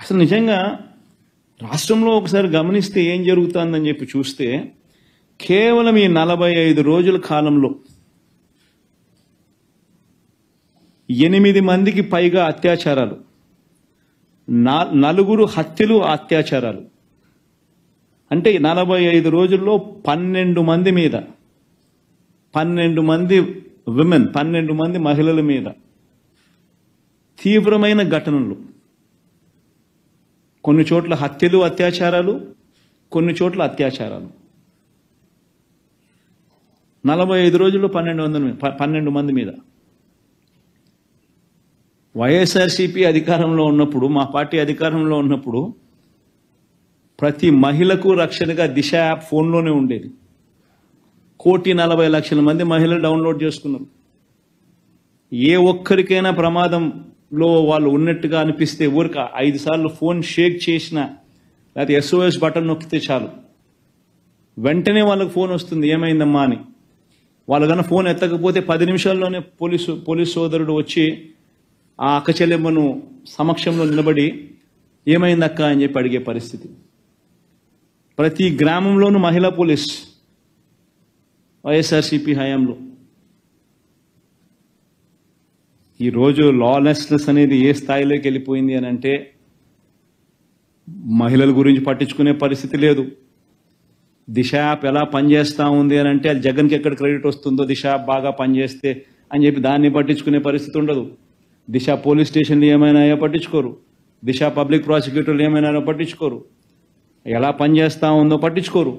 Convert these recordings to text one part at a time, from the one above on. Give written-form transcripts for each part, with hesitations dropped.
అసలు నిజంగా రాష్ట్రంలో ఒకసారి గమనిస్తే ఏం జరుగుతుందని చెప్పి చూస్తే కేవలం ఈ 45 రోజుల కాలంలో 8 మందికి పైగా అత్యాచారాలు, 4 హత్యలు, అత్యాచారాలు. అంటే 45 రోజుల్లో 12 మంది మీద, 12 మంది విమెన్, 12 మంది మహిళల మీద తీవ్రమైన ఘటనలు. కొన్ని చోట్ల హత్యలు, అత్యాచారాలు, కొన్ని చోట్ల అత్యాచారాలు. 45 రోజుల్లో 12 మంది మీద. వైఎస్ఆర్సీపీ అధికారంలో ఉన్నప్పుడు, మా పార్టీ అధికారంలో ఉన్నప్పుడు ప్రతి మహిళకు రక్షణగా దిశ యాప్ ఫోన్లోనే ఉండేది. 1,40,00,000 మంది మహిళలు డౌన్లోడ్ చేసుకున్నారు. ఏ ఒక్కరికైనా ప్రమాదంలో వాళ్ళు ఉన్నట్టుగా అనిపిస్తే ఊరిక 5 సార్లు ఫోన్ షేక్ చేసినా, లేకపోతే SOS బటన్ నొక్కితే చాలు, వెంటనే వాళ్ళకి ఫోన్ వస్తుంది ఏమైందమ్మా అని. వాళ్ళు కన్నా ఫోన్ ఎత్తకపోతే 10 నిమిషాల్లోనే పోలీసు సోదరుడు వచ్చి ఆ అక్క చెల్లెమ్మను సమక్షంలో నిలబడి ఏమైందక్క అని చెప్పి అడిగే పరిస్థితి. ప్రతి గ్రామంలోనూ మహిళా పోలీస్ వైఎస్ఆర్సీపీ హయాంలో. ఈరోజు లాలెస్నెస్ అనేది ఏ స్థాయిలోకి వెళ్ళిపోయింది అని అంటే మహిళల గురించి పట్టించుకునే పరిస్థితి లేదు. దిశ యాప్ ఎలా పనిచేస్తూ ఉంది అని అంటే అది జగన్కి ఎక్కడ క్రెడిట్ వస్తుందో, దిశ యాప్ బాగా పనిచేస్తే అని చెప్పి దాన్ని పట్టించుకునే పరిస్థితి ఉండదు. దిశ పోలీస్ స్టేషన్లు ఏమైనా పట్టించుకోరు, దిశ పబ్లిక్ ప్రాసిక్యూటర్లు ఏమైనా పట్టించుకోరు, ఎలా పనిచేస్తూ ఉందో పట్టించుకోరు.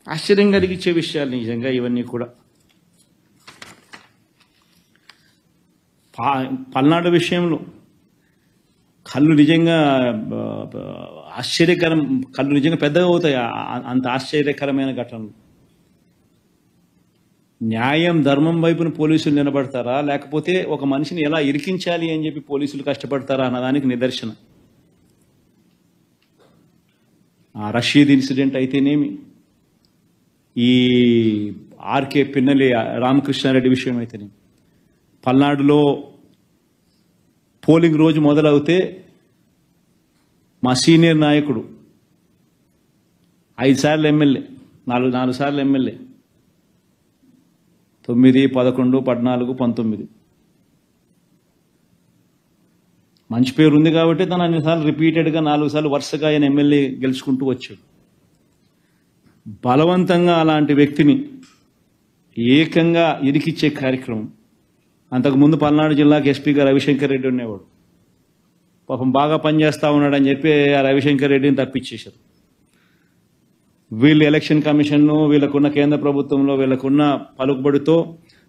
ఆశ్చర్యం కలిగించే విషయాలు నిజంగా ఇవన్నీ కూడా. పల్నాడు విషయంలో కళ్ళు నిజంగా కళ్ళు నిజంగా పెద్దగా అవుతాయి. అంత ఆశ్చర్యకరమైన ఘటనలు. న్యాయం ధర్మం వైపున పోలీసులు నిలబడతారా, లేకపోతే ఒక మనిషిని ఎలా ఇరికించాలి అని చెప్పి పోలీసులు కష్టపడతారా అన్నదానికి నిదర్శనం. ఆ రషీద్ ఇన్సిడెంట్ అయితేనేమి, ఈ ఆర్కే పిన్నెల్లి రామకృష్ణారెడ్డి విషయం అయితేనేమి, పల్నాడులో పోలింగ్ రోజు మొదలవుతే మా సీనియర్ నాయకుడు 5 సార్లు ఎమ్మెల్యే, 4 సార్లు ఎమ్మెల్యే, 9, 11, 14, 19 మంచి పేరు ఉంది కాబట్టి తను అన్నిసార్లు రిపీటెడ్గా 4 సార్లు వరుసగా ఆయన ఎమ్మెల్యే గెలుచుకుంటూ వచ్చాడు. బలవంతంగా అలాంటి వ్యక్తిని ఏకంగా ఇరికిచ్చే కార్యక్రమం. అంతకుముందు పల్నాడు జిల్లాకి ఎస్పీగా రవిశంకర్ రెడ్డి ఉండేవాడు. పాపం బాగా పనిచేస్తూ ఉన్నాడని చెప్పి ఆ రవిశంకర్ రెడ్డిని తప్పించేశారు. వీళ్ళు ఎలక్షన్ కమిషన్ను, వీళ్ళకున్న కేంద్ర ప్రభుత్వంలో వీళ్ళకున్న పలుకుబడితో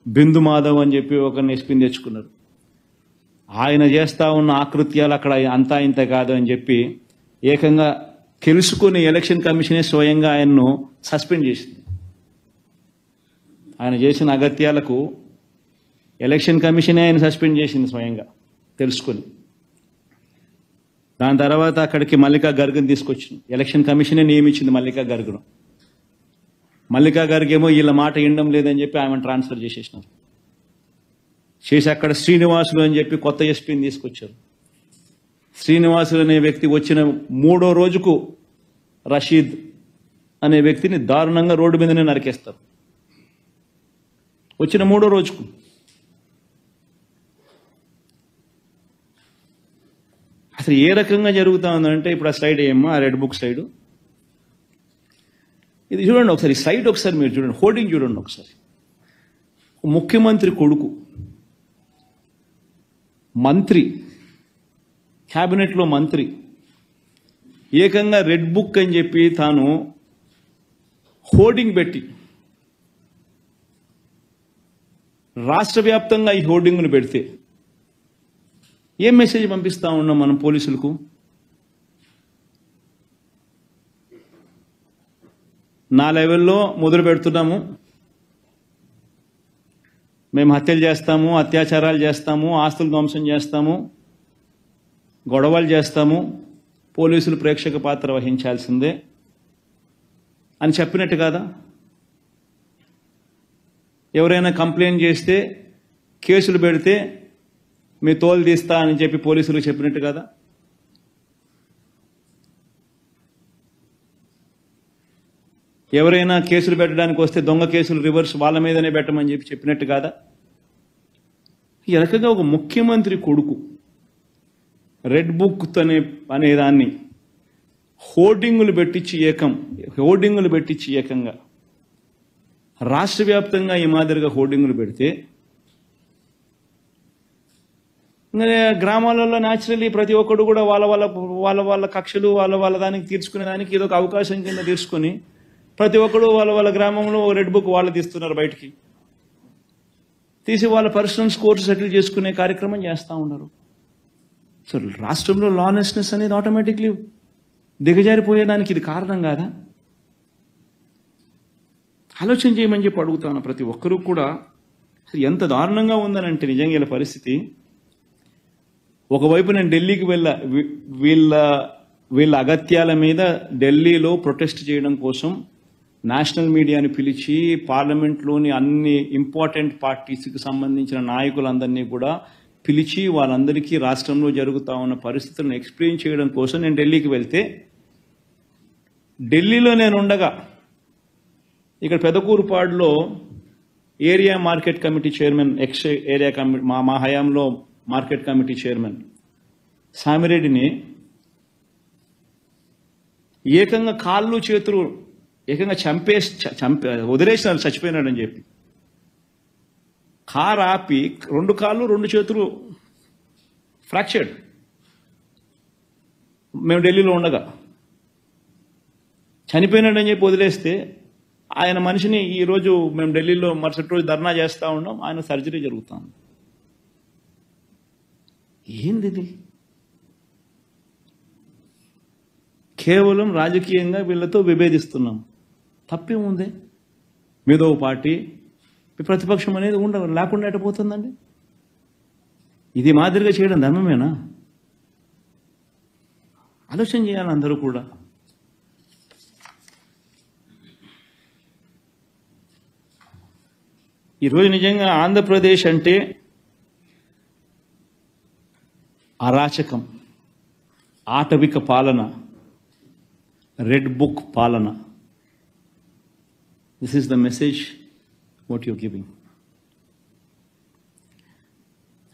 బిందు మాధవ్ అని చెప్పి ఒకరిని ఎస్పీని తెచ్చుకున్నారు. ఆయన చేస్తూ ఉన్న ఆకృత్యాలు అక్కడ అంతా ఇంత కాదు అని చెప్పి ఏకంగా తెలుసుకుని ఎలక్షన్ కమిషనే స్వయంగా ఆయన్ను సస్పెండ్ చేసింది. ఆయన చేసిన అగత్యాలకు ఎలక్షన్ కమిషనే ఆయన సస్పెండ్ చేసింది స్వయంగా తెలుసుకుని. దాని తర్వాత అక్కడికి మల్లికా గర్గ్ని తీసుకొచ్చింది. ఎలక్షన్ కమిషనే నియమించింది మల్లికా గర్గ్ను. మల్లికా గర్గ్ ఏమో వీళ్ళ మాట వినడం లేదని చెప్పి ఆమెను ట్రాన్స్ఫర్ చేసేసినారు. చేసి అక్కడ శ్రీనివాసులు అని చెప్పి కొత్త ఎస్పీని తీసుకొచ్చారు. శ్రీనివాసులు అనే వ్యక్తి వచ్చిన 3వ రోజుకు రషీద్ అనే వ్యక్తిని దారుణంగా రోడ్డు మీదనే నరికేస్తారు. వచ్చిన 3వ రోజుకు. అసలు ఏ రకంగా జరుగుతూ ఉందంటే ఇప్పుడు ఆ స్లైడ్ ఏమో, ఆ రెడ్ బుక్ స్లైడ్ ఇది చూడండి ఒకసారి. ఈ స్లైడ్ ఒకసారి మీరు చూడండి, హోర్డింగ్ చూడండి ఒకసారి. ముఖ్యమంత్రి కొడుకు, మంత్రి, క్యాబినెట్లో మంత్రి ఏకంగా రెడ్ బుక్ అని చెప్పి తాను హోర్డింగ్ పెట్టి రాష్ట్ర వ్యాప్తంగా ఈ హోర్డింగ్ను పెడితే ఏం మెసేజ్ పంపిస్తా ఉన్నాం మనం పోలీసులకు? నా లెవెల్లో మొదలు పెడుతున్నాము, మేము హత్యలు చేస్తాము, అత్యాచారాలు చేస్తాము, ఆస్తులు ధ్వంసం చేస్తాము, గొడవలు చేస్తాము, పోలీసులు ప్రేక్షక పాత్ర వహించాల్సిందే అని చెప్పినట్టు కాదా? ఎవరైనా కంప్లైంట్ చేస్తే కేసులు పెడితే మీ తోలు తీస్తా అని చెప్పి పోలీసులు చెప్పినట్టు కదా? ఎవరైనా కేసులు పెట్టడానికి వస్తే దొంగ కేసులు రివర్స్ వాళ్ళ మీదనే పెట్టమని చెప్పినట్టు కాదా? ఈ రకంగా ఒక ముఖ్యమంత్రి కొడుకు రెడ్ బుక్ అనే దాన్ని హోర్డింగులు పెట్టించి ఏకంగా రాష్ట్ర వ్యాప్తంగా ఈ మాదిరిగా హోర్డింగులు పెడితే గ్రామాలలో న్యాచురల్లీ ప్రతి ఒక్కడు కూడా వాళ్ళ కక్షలు వాళ్ళ దానికి తీర్చుకునే దానికి ఏదో ఒక అవకాశం కింద తీసుకుని ప్రతి ఒక్కడు వాళ్ళ గ్రామంలో రెడ్ బుక్ వాళ్ళు తీస్తున్నారు, బయటికి తీసి వాళ్ళ పర్సనల్ స్కోర్స్ సెటిల్ చేసుకునే కార్యక్రమం చేస్తూ ఉన్నారు. సో రాష్ట్రంలో లానెస్నెస్ అనేది ఆటోమేటిక్లీ దిగజారిపోయేదానికి ఇది కారణం కాదా? ఆలోచన చేయమని చెప్పి అడుగుతాను. ప్రతి ఒక్కరూ కూడా ఎంత దారుణంగా ఉందనంటే నిజంగా ఇలా పరిస్థితి. ఒకవైపు నేను ఢిల్లీకి వీళ్ళ అగత్యాల మీద ఢిల్లీలో ప్రొటెస్ట్ చేయడం కోసం నేషనల్ మీడియాని పిలిచి పార్లమెంట్లోని అన్ని ఇంపార్టెంట్ పార్టీస్కి సంబంధించిన నాయకులందరినీ కూడా పిలిచి వాళ్ళందరికీ రాష్ట్రంలో జరుగుతూ ఉన్న పరిస్థితులను ఎక్స్ప్లెయిన్ చేయడం కోసం నేను ఢిల్లీకి వెళ్తే, ఢిల్లీలో నేను ఉండగా ఇక్కడ పెదకూరుపాడులో area market committee chairman area committee మా హయాంలో మార్కెట్ కమిటీ చైర్మన్ సామిరెడ్డిని ఏకంగా కాళ్ళు చేతులు ఏకంగా వదిలేసినారు, చచ్చిపోయినాడని చెప్పి. కారు ఆపి 2 కాళ్ళు 2 చేతులు ఫ్రాక్చర్డ్. మేము ఢిల్లీలో ఉండగా చనిపోయినాడని చెప్పి వదిలేస్తే ఆయన మనిషిని ఈరోజు మేము ఢిల్లీలో మరుసటి రోజు ధర్నా చేస్తూ ఉన్నాం, ఆయన సర్జరీ జరుగుతుంది. ఏంది ఇది? కేవలం రాజకీయంగా వీళ్ళతో విభేదిస్తున్నాం. తప్పేముంది? మీదో పార్టీ ప్రతిపక్షం అనేది లేకుండా ఎట్టపోతుందండి? ఇది మాదిరిగా చేయడం ధర్మమేనా? ఆలోచన చేయాలి అందరూ కూడా. ఈరోజు నిజంగా ఆంధ్రప్రదేశ్ అంటే అరాచకం, ఆటవిక పాలన, రెడ్ బుక్ పాలన. This is the message what you're giving.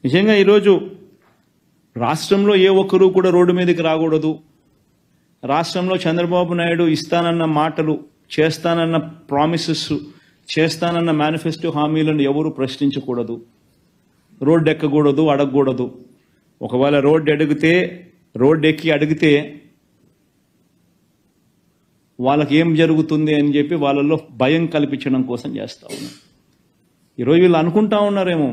నిజంగా ఈరోజు రాష్ట్రంలో ఏ ఒక్కరూ కూడా రోడ్డు మీదకి రాకూడదు. రాష్ట్రంలో చంద్రబాబు నాయుడు ఇస్తానన్న మాటలు, చేస్తానన్న ప్రామిసెస్, చేస్తానన్న మేనిఫెస్టో హామీలను ఎవరూ ప్రశ్నించకూడదు, రోడ్డు ఎక్కకూడదు, అడగకూడదు. ఒకవేళ రోడ్డు ఎక్కి అడిగితే వాళ్ళకి ఏం జరుగుతుంది అని చెప్పి వాళ్ళల్లో భయం కల్పించడం కోసం చేస్తూ ఉన్నారు. ఈరోజు వీళ్ళు అనుకుంటా ఉన్నారేమో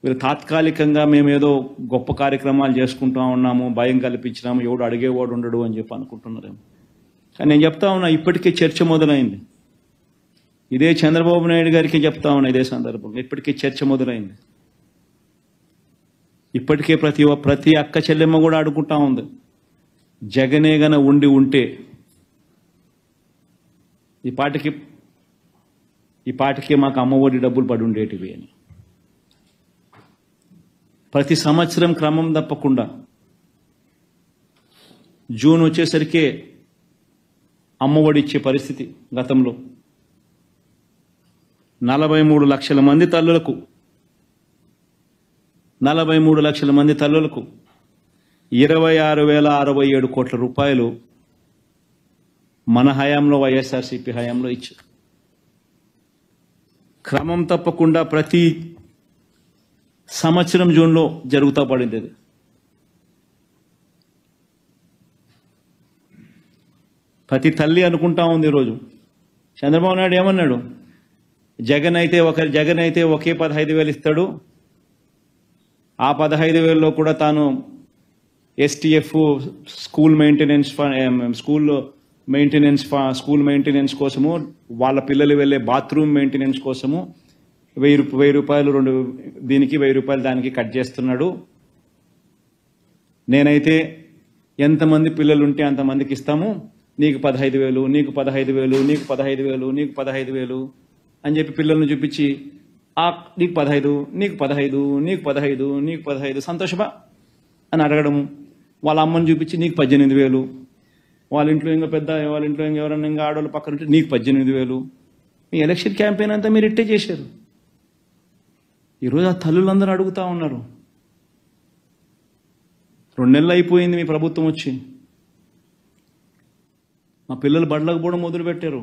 వీళ్ళు తాత్కాలికంగా మేమేదో గొప్ప కార్యక్రమాలు చేసుకుంటా ఉన్నాము, భయం కల్పించినాము, ఎవడు అడిగేవాడు ఉండడు అని చెప్పి అనుకుంటున్నారేమో. కానీ నేను చెప్తా ఉన్నా, ఇప్పటికే చర్చ మొదలైంది. ఇదే చంద్రబాబు నాయుడు గారికి చెప్తా ఉన్నా ఇదే సందర్భంగా, ఇప్పటికే చర్చ మొదలైంది. ఇప్పటికే ప్రతి అక్క చెల్లెమ్మ కూడా అడుగుంటా ఉంది, జగనే గన ఉంటే ఈ పాటికి మాకు అమ్మఒడి డబ్బులు పడి ఉండేటివి అని. ప్రతి సంవత్సరం క్రమం తప్పకుండా జూన్ వచ్చేసరికి అమ్మఒడి ఇచ్చే పరిస్థితి. గతంలో 43 లక్షల మంది తల్లులకు 26,067 కోట్ల రూపాయలు మన హయాంలో వైఎస్ఆర్సీపీ హయాంలో ఇచ్చారు. క్రమం తప్పకుండా ప్రతి సంవత్సరం జూన్లో జరుగుతూ పడింది. అది ప్రతి తల్లి అనుకుంటా ఉంది. ఈరోజు చంద్రబాబు నాయుడు ఏమన్నాడు, జగన్ అయితే ఒకే 15,000 ఇస్తాడు, ఆ 15,000లో కూడా తాను ఎస్టీఎఫ్ స్కూల్ మెయింటెనెన్స్ కోసము, వాళ్ళ పిల్లలు వెళ్ళే బాత్రూమ్ మెయింటెనెన్స్ కోసము 1,000 రూపాయలు దీనికి 1,000 రూపాయలు దానికి కట్ చేస్తున్నాడు. నేనైతే ఎంతమంది పిల్లలు ఉంటే అంతమందికి ఇస్తాము, నీకు 15,000, నీకు 15,000, నీకు 15,000, నీకు 15,000 అని చెప్పి పిల్లల్ని చూపించి నీకు 15, నీకు 15, నీకు 15, నీకు 15 సంతోషమా అని అడగడము. వాళ్ళ అమ్మని చూపించి నీకు 18,000, వాళ్ళ ఇంట్లో ఇంకా పెద్ద, వాళ్ళ ఇంట్లో ఎవరన్నా ఇంకా ఆడవాళ్ళు పక్కన ఉంటే నీకు 18,000. మీ ఎలక్షన్ క్యాంపెయిన్ అంతా మీరు ఇట్టే చేశారు. ఈరోజు ఆ తల్లులందరూ అడుగుతా ఉన్నారు. 2 నెలలు అయిపోయింది మీ ప్రభుత్వం వచ్చి, మా పిల్లలు బడిలకు పోవడం మొదలుపెట్టారు.